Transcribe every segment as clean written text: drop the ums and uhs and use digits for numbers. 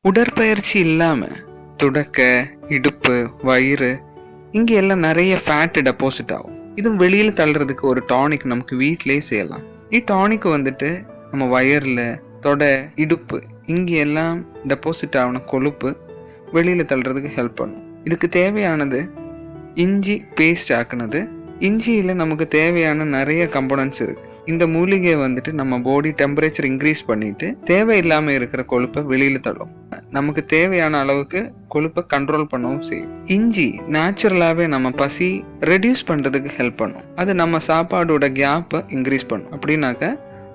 உடற்பயிற்சி இல்லாம துடக்க, இடுப்பு, வயிறு இங்க எல்லாம் நிறைய ஃபேட் டெபாசிட் ஆகும். இதுவும் வெளியில தள்ளுறதுக்கு ஒரு டானிக் நமக்கு வீட்டிலேயே செய்யலாம். டானிக் வந்துட்டு நம்ம வயர்ல, தொடை, இடுப்பு இங்க எல்லாம் டெபாசிட் ஆன கொழுப்பு வெளியில தள்ளுறதுக்கு ஹெல்ப் பண்ணும். இதுக்கு தேவையானது இஞ்சி பேஸ்ட் ஆக்குனது. இஞ்சியில நமக்கு தேவையான நிறைய கம்போனன்ட்ஸ் இருக்கு. இந்த மூலிகை வந்துட்டு நம்ம பாடி டெம்பரேச்சர் இன்க்ரீஸ் பண்ணிட்டு தேவையில்லாம இருக்கிற கொழுப்பை வெளியில தள்ளும். நமக்கு தேவையான அளவுக்கு கொழுப்பை கண்ட்ரோல் பண்ணவும் செய்யும். இஞ்சி நேச்சுரலாவே நம்ம பசி ரெடியூஸ் பண்றதுக்கு ஹெல்ப் பண்ணும். அது நம்ம சாப்பாடோட கேப்பை இன்க்ரீஸ் பண்ணும். அப்படின்னாக்க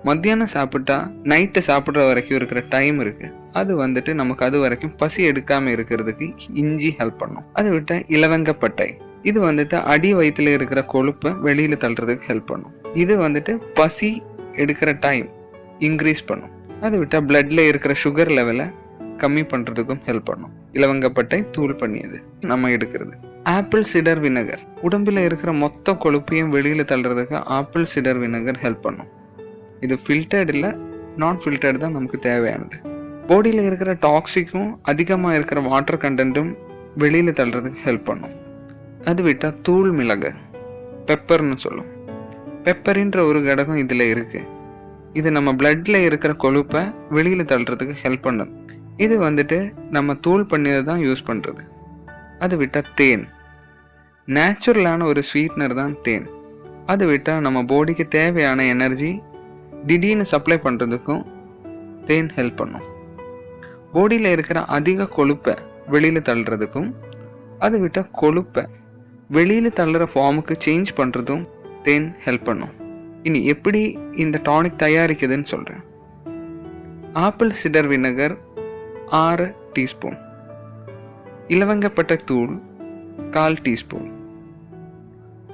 மத்தியானம் சாப்பிட்டா நைட்டு சாப்பிட்ற வரைக்கும் இருக்கிற டைம் இருக்கு, அது வந்துட்டு நமக்கு அது வரைக்கும் பசி எடுக்காம இருக்கிறதுக்கு இஞ்சி ஹெல்ப் பண்ணும். அதை விட்ட இலவங்கப்பட்டை, இது வந்துட்டு அடி வயிற்றுல இருக்கிற கொழுப்பை வெளியில தள்ளுறதுக்கு ஹெல்ப் பண்ணும். இது வந்துட்டு பசி எடுக்கிற டைம் இன்க்ரீஸ் பண்ணும். அதை விட்டா பிளட்ல இருக்கிற சுகர் லெவலை கம்மி பண்றதுக்கும் ஹெல்ப் பண்ணும். இலவங்கப்பட்டை தூள் பண்ணியது நம்ம எடுக்கிறது. ஆப்பிள் சிடர் வினகர், உடம்புல இருக்கிற மொத்த கொழுப்பையும் வெளியில தள்ளுறதுக்கு ஆப்பிள் சிடர் வினகர் ஹெல்ப் பண்ணும். இது ஃபில்டர்ட் இல்லை, நான் ஃபில்டர்டு தான் நமக்கு தேவையானது. பாடியில் இருக்கிற டாக்ஸிக்கும் அதிகமாக இருக்கிற வாட்டர் கண்டென்ட்டும் வெளியில தள்ளுறதுக்கு ஹெல்ப் பண்ணும். அது விட்டா தூள் மிளகு, பெப்பர்னு சொல்லும். பெப்பரின்ற ஒரு கடகம் இதுல இருக்கு. இது நம்ம பிளட்ல இருக்கிற கொழுப்பை வெளியில தள்ளுறதுக்கு ஹெல்ப் பண்ணுது. இது வந்துட்டு நம்ம தூள் பண்ணியதை தான் யூஸ் பண்றது. அது விட்டா தேன், நேச்சுரலான ஒரு ஸ்வீட்னர் தான் தேன். அது விட்டா நம்ம பாடிக்கு தேவையான எனர்ஜி திடீர்னு சப்ளை பண்றதுக்கும் தேன் ஹெல்ப் பண்ணும். பாடியில இருக்கிற அதிக கொழுப்பை வெளியில தள்ளுறதுக்கும், அது விட்டா கொழுப்பை வெளியில தள்ளுற ஃபார்முக்கு சேஞ்ச் பண்றதும் தேன் ஹெல்ப் பண்ணும். இனி எப்படி இந்த டானிக் தயாரிக்குதுன்னு சொல்றேன். ஆப்பிள் சிடர் வினகர் 6 டீஸ்பூன், இலவங்கப்பட்டை தூள் 1/4 டீஸ்பூன்,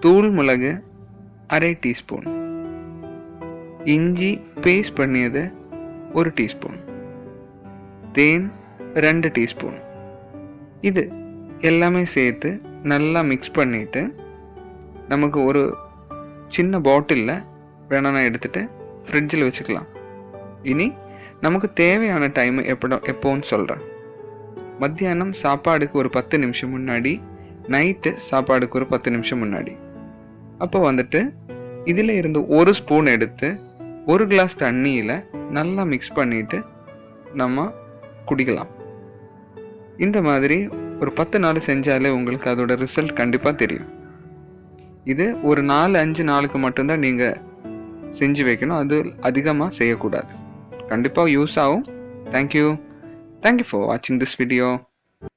தூள் மிளகு 1/2 டீஸ்பூன், இஞ்சி பேஸ்ட் பண்ணியது 1 டீஸ்பூன், தேன் 2 டீஸ்பூன். இது எல்லாமே சேர்த்து நல்லா மிக்ஸ் பண்ணிட்டு நமக்கு ஒரு சின்ன பாட்டிலில் வேணா எடுத்துட்டு ஃப்ரிட்ஜில் வச்சுக்கலாம். இனி நமக்கு தேவையான டைம் எப்போன்னு சொல்கிறேன். மத்தியானம் சாப்பாடுக்கு ஒரு 10 நிமிஷம் முன்னாடி, நைட்டு சாப்பாடுக்கு ஒரு 10 நிமிஷம் முன்னாடி. அப்போ வந்துட்டு இதில் இருந்து 1 ஸ்பூன் எடுத்து 1 கிளாஸ் தண்ணியில் நல்லா மிக்ஸ் பண்ணிட்டு நம்ம குடிக்கலாம். இந்த மாதிரி ஒரு 10 நாள் செஞ்சாலே உங்களுக்கு அதோட ரிசல்ட் கண்டிப்பாக தெரியும். இது ஒரு 4-5 நாளுக்கு மட்டும்தான் நீங்கள் செஞ்சு வைக்கணும். அது அதிகமாக செய்யக்கூடாது. கண்டிப்பாக யூஸ் ஆகும். தேங்க்யூ ஃபார் வாட்சிங் திஸ் வீடியோ.